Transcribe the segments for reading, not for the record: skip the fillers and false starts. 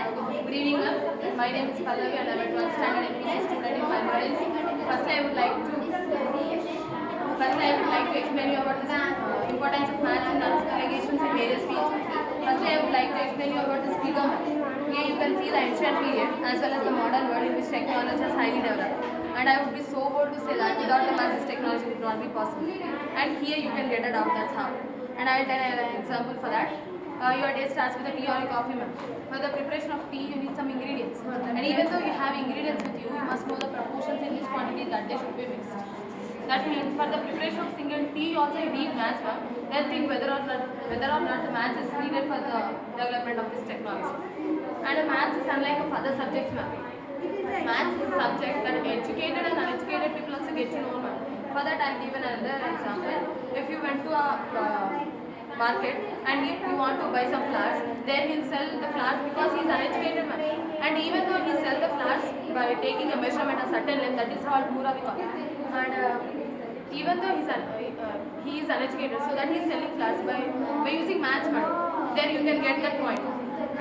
Good evening, ma'am. My name is Pallavi and I am a 12th standard APSC student in MAHENDRA. First, I would like to explain you about the importance of maths in allegations in various fields. Firstly, I would like to explain you about the speed of math. Here you can see the ancient period as well as the modern world in which technology has highly developed. And I would be so bold to say that without the maths, this technology would not be possible. And here you can get a doubt, that's how. And I will tell an example for that. Your day starts with a tea or a coffee, ma'am. For the preparation of tea, you need some ingredients. And even though you have ingredients with you, you must know the proportions in which quantity that they should be mixed. That means for the preparation of single tea also you need maths, ma'am. Then think whether or not the maths is needed for the development of this technology. And maths is unlike of other subjects, ma'am. Maths is a subject that educated and uneducated people also get to know, ma'am. For that I'll give another example. If you went to a market and you want to buy some flowers, there he'll sell the flowers because he's uneducated, ma'am. And even though he sell the flowers by taking a measurement a certain length, that is called mura we call. And even though he is uneducated, so that he is selling flowers by using maths, ma'am. There you can get that point.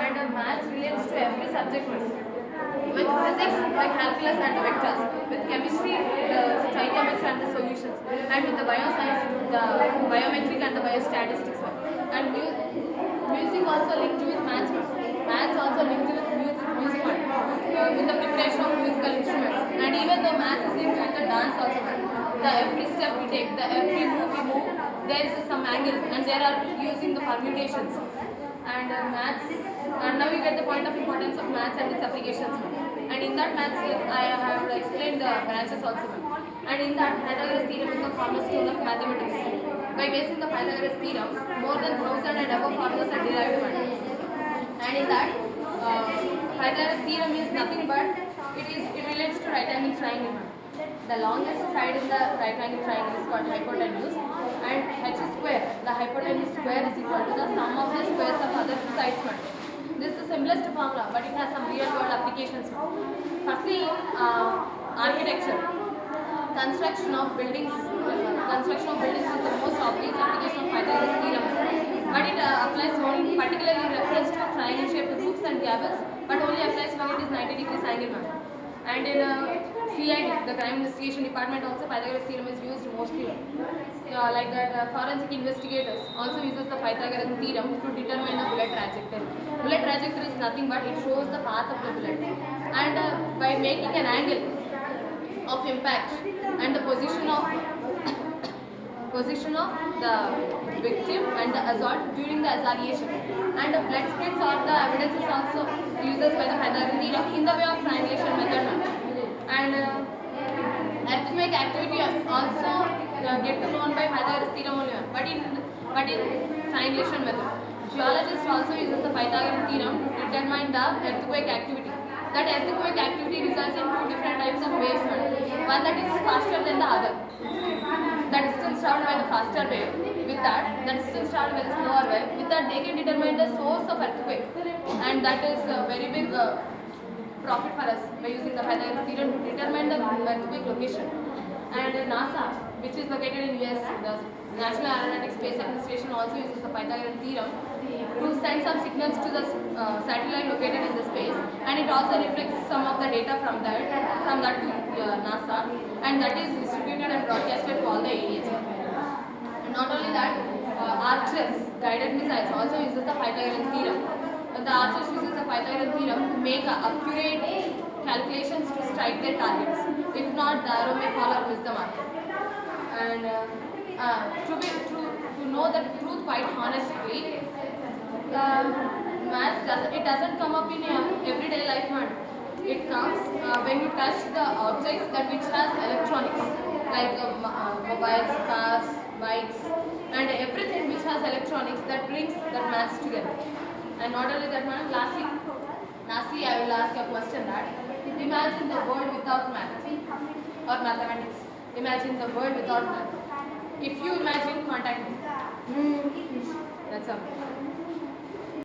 And maths relates to every subject, ma'am. With physics, the calculus and the vectors. With chemistry, the stoichiometry and the solutions. And with the bioscience, the biometric and the biostatistics. And music also linked with maths. Maths also linked with music. With the preparation of musical instruments. And even though maths is linked with the dance also. The every step we take, the every move we move, there is some angle and there are using the permutations. And maths, and now you get the point of importance of maths and its applications. And in that maths, I have explained the branches also. And in that, Pythagoras theorem is the cornerstone of mathematics. By basing the Pythagoras theorem, more than 1000 and above formulas are derived. And in that, Pythagoras theorem is nothing but it relates to right angle triangle. The longest side in the right angle triangle is called hypotenuse, and h square, the hypotenuse square, is equal to the sum of the squares of other two sides. This is the simplest formula, but it has some real world applications. Firstly, in architecture, construction of buildings is the most obvious application of Pythagoras theorem. But it applies only particularly in reference to triangle shaped roofs and gables, but only applies when it is 90 degrees angle, ma'am. And in CID, the crime investigation department, also Pythagoras theorem is used mostly. Like that, forensic investigators also uses the Pythagorean theorem to determine the bullet trajectory. Bullet trajectory is nothing but it shows the path of the bullet, and by making an angle of impact and the position of the victim and the assault during the assassination, and the blood splits or the evidences also uses by the Pythagorean theorem in the way of triangulation method. And earthquake activity also get known by Pythagoras theorem only, but in triangulation method. Geologists also uses the Pythagorean theorem to determine the earthquake activity. That earthquake activity results in two different types of waves. One that is faster than the other. The distance traveled by the faster wave, with that, the distance traveled by the slower wave, with that they can determine the source of earthquake. And that is a very big profit for us by using the Pythagorean theorem to determine the earthquake location. And NASA, which is located in US, the National Aeronautics Space Administration, also uses the Pythagorean theorem to send some signals to the satellite located in the space, and it also reflects some of the data from that to NASA, and that is distributed and broadcasted to all the areas. And not only that, archers, guided missiles, also uses the Pythagorean theorem. The archers uses the Pythagorean theorem to make accurate calculations to strike their targets. If not, the arrow may fall or miss the mark. And to know the truth quite honestly, math doesn't come up in everyday life, man. It comes when you touch the objects that which has electronics, like mobiles, cars, bikes, and everything which has electronics that brings that maths together. And not only that, man. Lastly, I will ask a question that imagine the world without math or mathematics. Imagine the world without math. If you imagine, contact me. That's all.